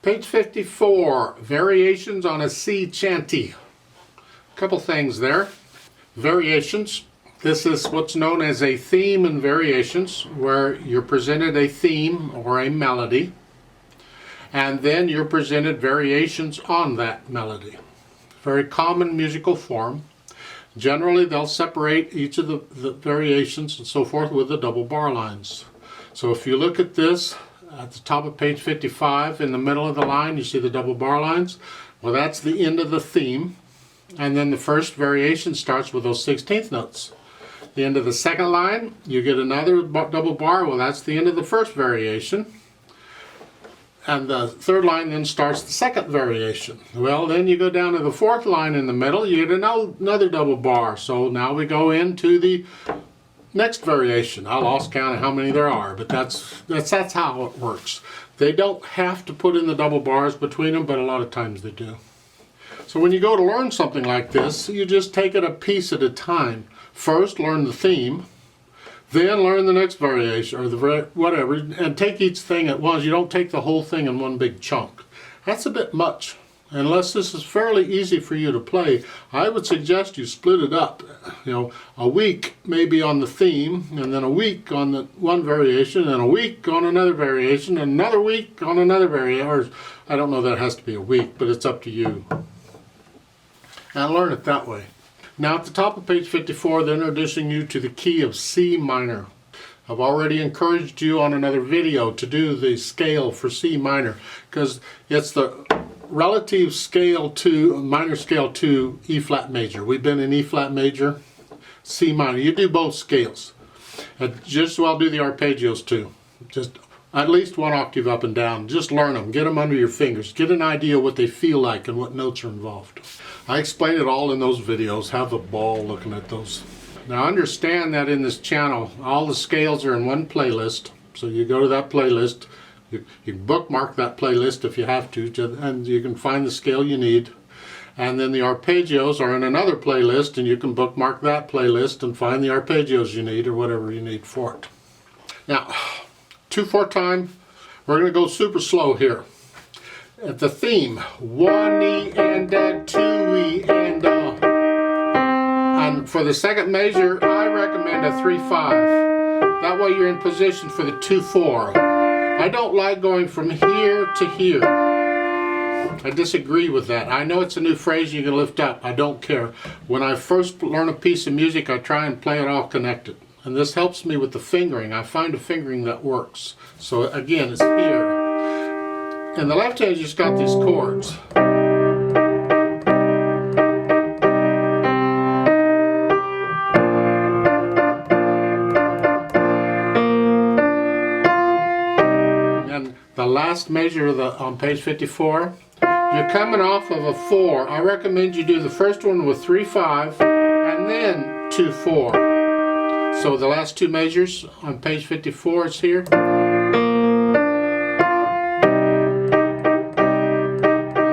Page 54, variations on a sea chanty. A couple things there. Variations. This is what's known as a theme and variations, where you're presented a theme or a melody, and then you're presented variations on that melody. Very common musical form. Generally, they'll separate each of the variations and so forth with the double bar lines. So if you look at this, at the top of page 55, in the middle of the line, you see the double bar lines. Well, that's the end of the theme. And then the first variation starts with those 16th notes. The end of the second line, you get another double bar. Well, that's the end of the first variation. And the third line then starts the second variation. Well, then you go down to the fourth line in the middle, you get another double bar. So now we go into the next variation. I lost count of how many there are, but that's how it works. They don't have to put in the double bars between them, but a lot of times they do. So when you go to learn something like this, you just take it a piece at a time. First, learn the theme, then learn the next variation, or whatever, and take each thing at once. You don't take the whole thing in one big chunk. That's a bit much. Unless this is fairly easy for you to play, I would suggest you split it up. You know, a week maybe on the theme, and then a week on the one variation, and a week on another variation, and another week on another variation. Or I don't know that it has to be a week, but it's up to you. And learn it that way. Now at the top of page 54, they're introducing you to the key of C minor. I've already encouraged you on another video to do the scale for C minor, because it's the relative scale to, minor scale to E flat major. We've been in E flat major, C minor. You do both scales. And just as well do the arpeggios too. Just at least one octave up and down. Just learn them. Get them under your fingers. Get an idea what they feel like and what notes are involved. I explain it all in those videos. Have a ball looking at those. Now understand that in this channel, all the scales are in one playlist. So you go to that playlist. You can bookmark that playlist if you have to, and you can find the scale you need. And then the arpeggios are in another playlist, and you can bookmark that playlist and find the arpeggios you need or whatever you need for it. Now, 2/4 time, we're going to go super slow here. At the theme, 1 E and a 2 E and a. And for the second measure, I recommend a 3/5. That way you're in position for the 2/4. I don't like going from here to here. I disagree with that. I know it's a new phrase you can lift up. I don't care. When I first learn a piece of music, I try and play it all connected. And this helps me with the fingering. I find a fingering that works. So again, it's here. In the left hand, you just got these chords. The last measure on page 54, you're coming off of a 4. I recommend you do the first one with 3/5 and then 2/4. So the last two measures on page 54 is here. On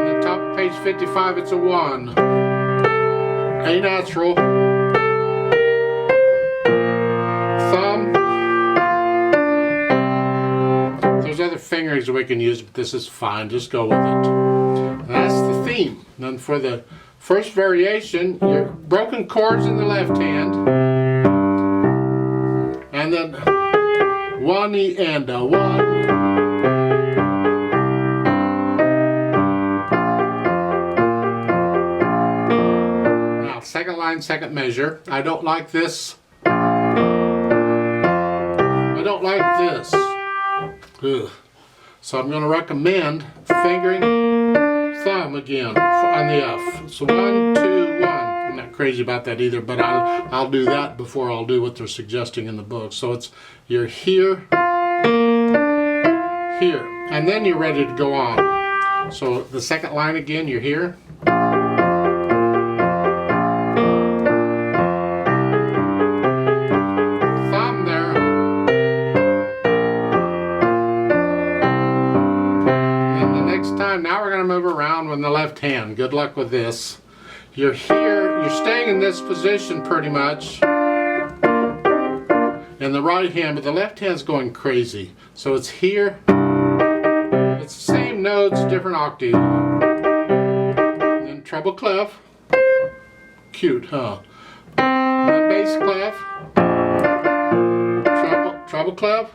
the top of page 55, it's a 1. A natural. Thumb. There's other fingerings that we can use, but this is fine. Just go with it. That's the theme. Then for the first variation, your broken chords in the left hand, and then 1 E and a 1. Now, second line, second measure. I don't like this. I don't like this. Ugh. So I'm going to recommend fingering thumb again on the F. So 1, 2, 1. I'm not crazy about that either, but I'll do that before I'll do what they're suggesting in the book. So it's you're here, here, and then you're ready to go on. So the second line again, you're here. Now we're going to move around with the left hand. Good luck with this. You're here, you're staying in this position pretty much in the right hand, but the left hand's going crazy. So it's here. It's the same notes, different octave. And then treble clef. Cute, huh? And then bass clef. Treble clef.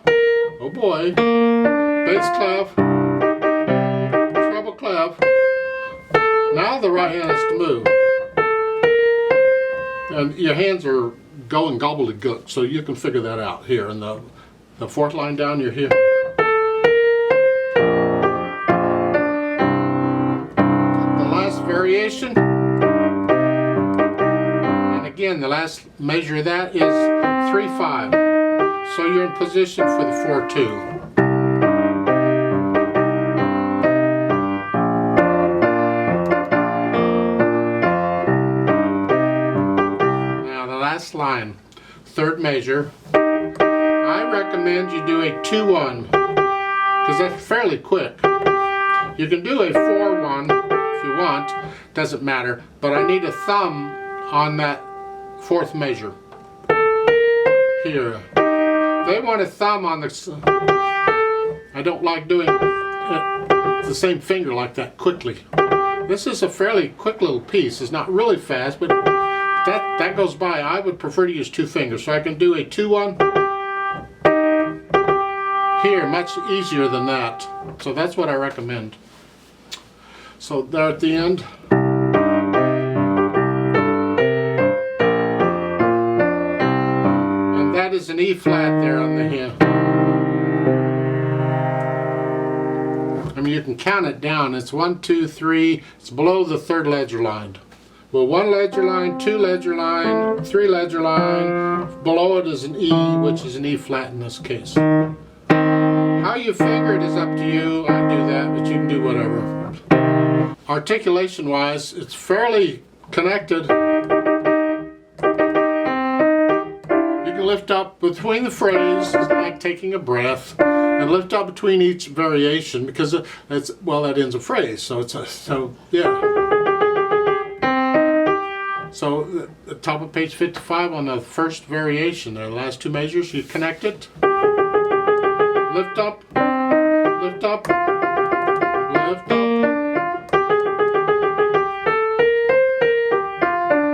Oh boy. Bass clef. Treble clef. Now the right hand has to move. And your hands are going gobbledygook, so you can figure that out here. And the fourth line down, you're here. The last variation. And again, the last measure of that is 3/5. So you're in position for the 4/2. Line, third measure. I recommend you do a 2/1 because that's fairly quick. You can do a 4/1 if you want, doesn't matter, but I need a thumb on that fourth measure here. They want a thumb on the, I don't like doing the same finger like that quickly. This is a fairly quick little piece. It's not really fast, but that goes by. I would prefer to use 2 fingers, so I can do a 2/1 here, much easier than that. So that's what I recommend. So there at the end. And that is an E flat there on the hand. I mean, you can count it down. It's 1, 2, 3. It's below the 3rd ledger line. Well, 1 ledger line, 2 ledger line, 3 ledger line. Below it is an E, which is an E flat in this case. How you finger it is up to you. I do that, but you can do whatever. Articulation-wise, it's fairly connected. You can lift up between the phrase, it's like taking a breath, and lift up between each variation because it's, well, that ends a phrase. So yeah. So the top of page 55 on the first variation, there are the last 2 measures, you connect it, lift up, lift up, lift up,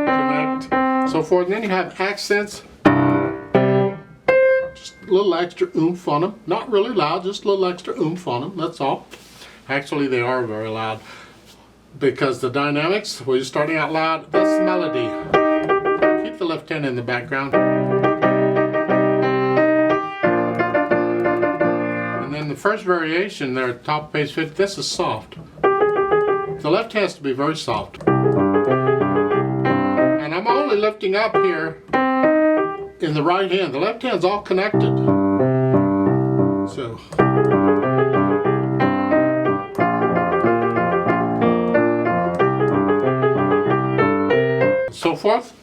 connect, so forth. And then you have accents, just a little extra oomph on them, not really loud, just a little extra oomph on them, that's all. Actually, they are very loud. Because the dynamics, well, you're starting out loud, that's the melody. Keep the left hand in the background. And then the first variation there at the top of page 50, this is soft. The left has to be very soft. And I'm only lifting up here in the right hand. The left hand's all connected. So. So forth.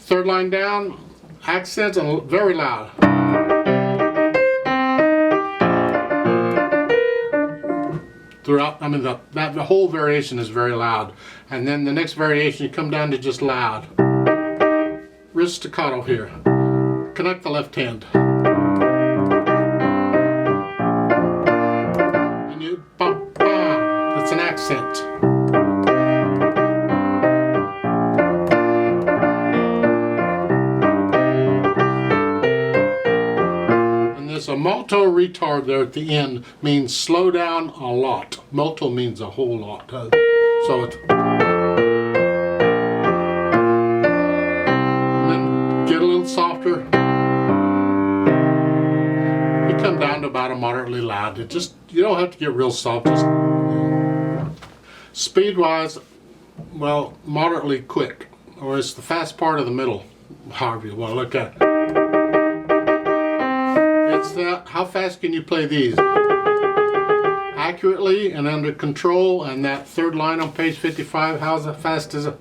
3rd line down, accents and very loud. Throughout, I mean, the whole variation is very loud. And then the next variation, you come down to just loud. Wrist staccato here. Connect the left hand. And you bump, bam. That's an accent. A molto retard there at the end means slow down a lot. Molto means a whole lot. So it's, and then get a little softer. You come down to about a moderately loud. It just, you don't have to get real soft. Just speed wise, well, moderately quick, or it's the fast part of the middle, however you want to look at it. How fast can you play these? Accurately and under control, and that 3rd line on page 55, how fast is it?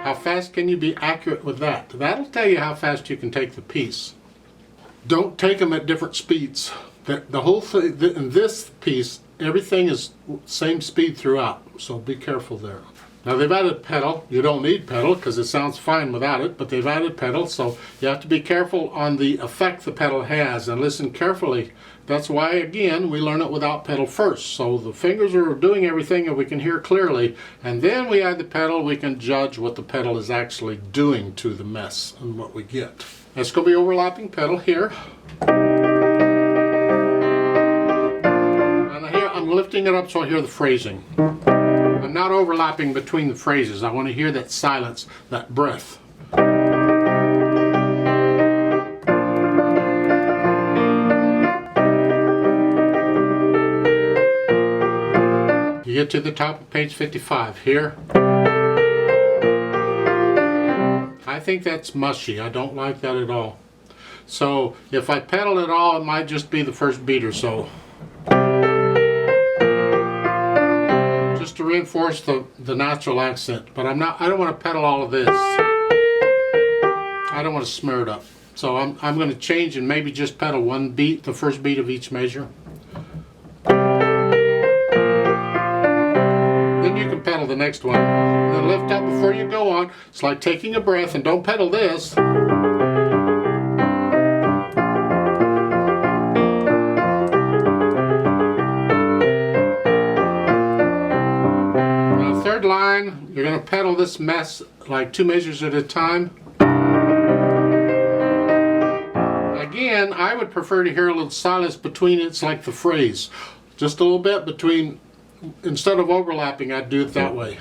How fast can you be accurate with that? That'll tell you how fast you can take the piece. Don't take them at different speeds. The whole thing, in this piece, everything is same speed throughout, so be careful there. Now they've added pedal. You don't need pedal because it sounds fine without it, but they've added pedal, so you have to be careful on the effect the pedal has and listen carefully. That's why, again, we learn it without pedal first. So the fingers are doing everything and we can hear clearly, and then we add the pedal, we can judge what the pedal is actually doing to the mess and what we get. It's going to be overlapping pedal here. And here I'm lifting it up so I hear the phrasing. I'm not overlapping between the phrases. I want to hear that silence, that breath. You get to the top of page 55 here. I think that's mushy. I don't like that at all. So if I pedal at all, it might just be the first beat or so. Just to reinforce the natural accent. But I don't want to pedal all of this. I don't want to smear it up. So I'm going to change and maybe just pedal one beat, the first beat of each measure. Then you can pedal the next one. And then lift up before you go on. It's like taking a breath, and don't pedal this. Now third line, you're going to pedal this mess like 2 measures at a time. Again, I would prefer to hear a little silence between it's like the phrase. Just a little bit between. Instead of overlapping, I'd do it that way.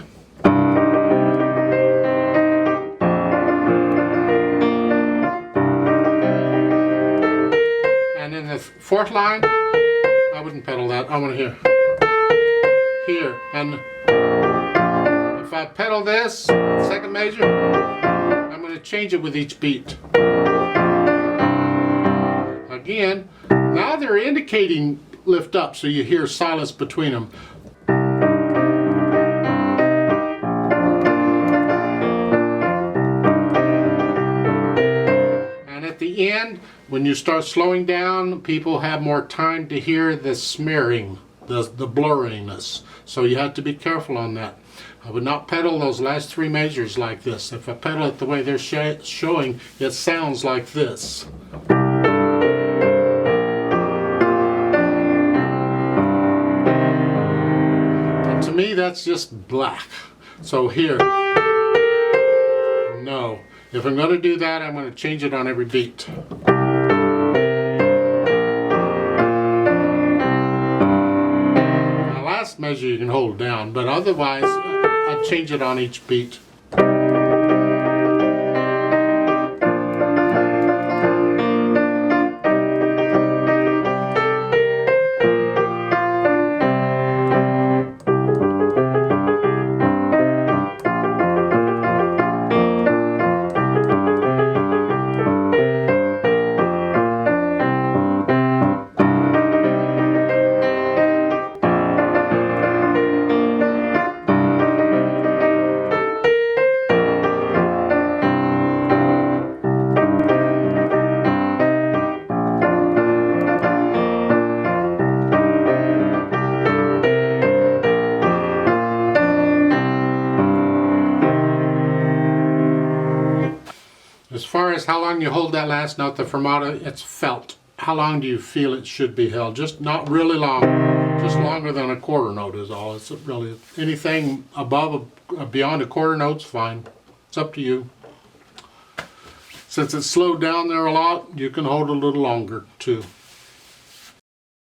And in the fourth line, I wouldn't pedal that. I want to hear. Here. And if I pedal this, second measure, I'm going to change it with each beat. Again, now they're indicating lift up, so you hear silence between them. At the end, when you start slowing down, people have more time to hear the smearing, the blurriness. So you have to be careful on that. I would not pedal those last 3 measures like this. If I pedal it the way they're showing, it sounds like this. And to me, that's just black. So here, no. If I'm going to do that, I'm going to change it on every beat. The last measure you can hold down, but otherwise I'd change it on each beat. As far as how long you hold that last note, the fermata, it's felt. How long do you feel it should be held? Just not really long, just longer than a quarter note is all. It's really anything above, beyond a quarter note's fine. It's up to you. Since it's slowed down there a lot, you can hold a little longer too.